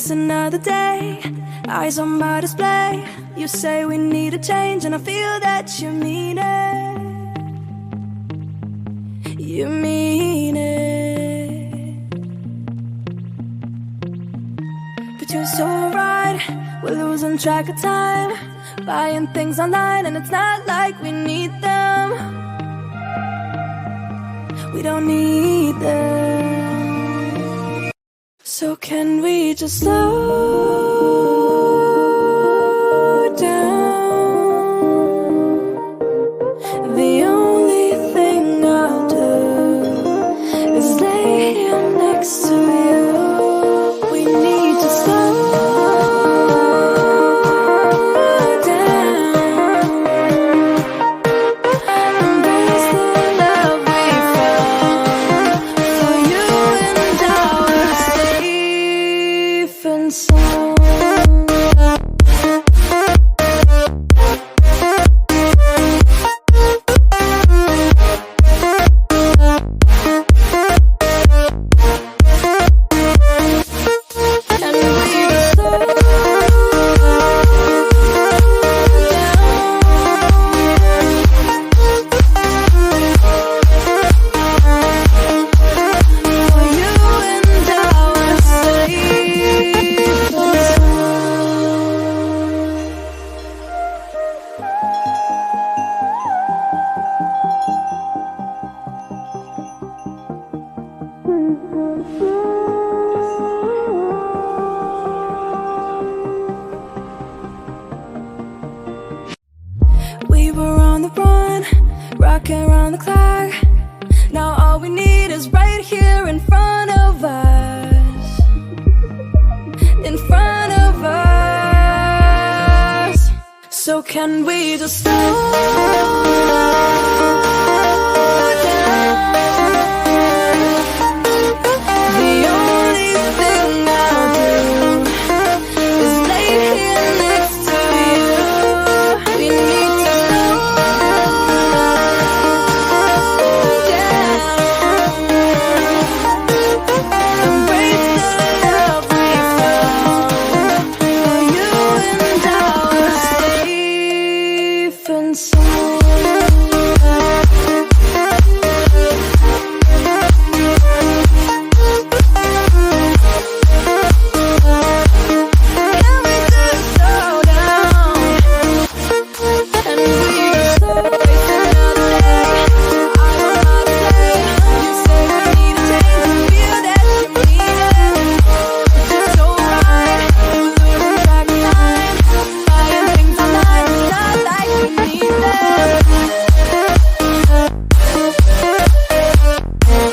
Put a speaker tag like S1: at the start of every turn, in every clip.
S1: Waste another day, eyes on my display. You say we need a change and I feel that you mean it. You mean it. But you're so right, we're losing track of time, buying things online and it's not like we need them. We don't need them. So can we just slow down? The only thing I'll do is lay here next to you. We need to slow down. Embrace the love we found. For you and I are safe and sound. We were on the run, rocking around the clock. Now all we need is right here in front of us. In front of us. So can we just slow down? The only thing I'll do is lay here next to you. We need to slow down. Embrace the love we found. For you and I are safe and sound. Can we just slow down? And we just waste another day. I don't know to say. You say we need a change and feel that you mean it.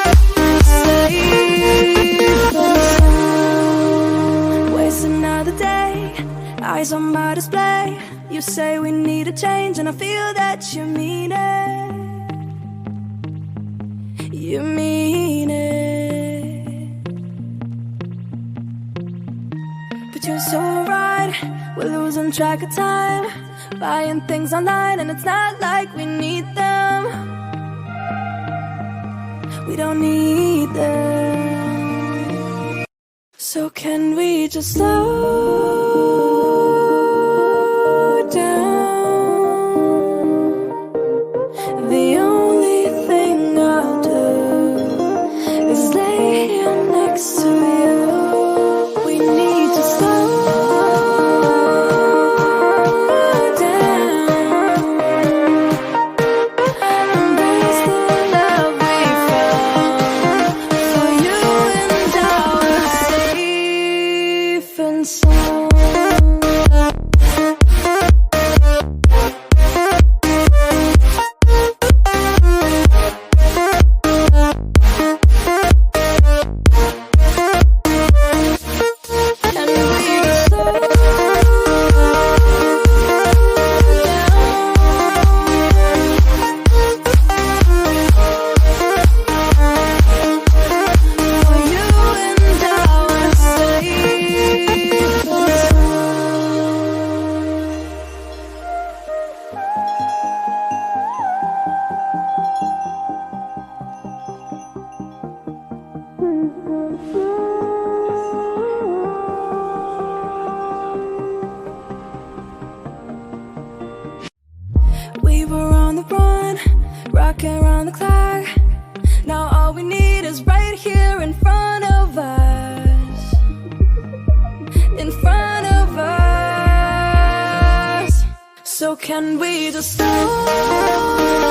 S1: But you're so right, we're losing track of time, buying things online, it's not like we need them. Waste another day, eyes on my display. You say we need a change and I feel that you mean it. You mean it. But you're so right, we're losing track of time, buying things online and it's not like we need them. We don't need them. So can we just slow down? The only thing I'll do is lay here next to you. We need to slow down. Embrace the love we found. For you and I are safe and sound. working around the clock. Now all we need is right here in front of us. In front of us. So can we just slow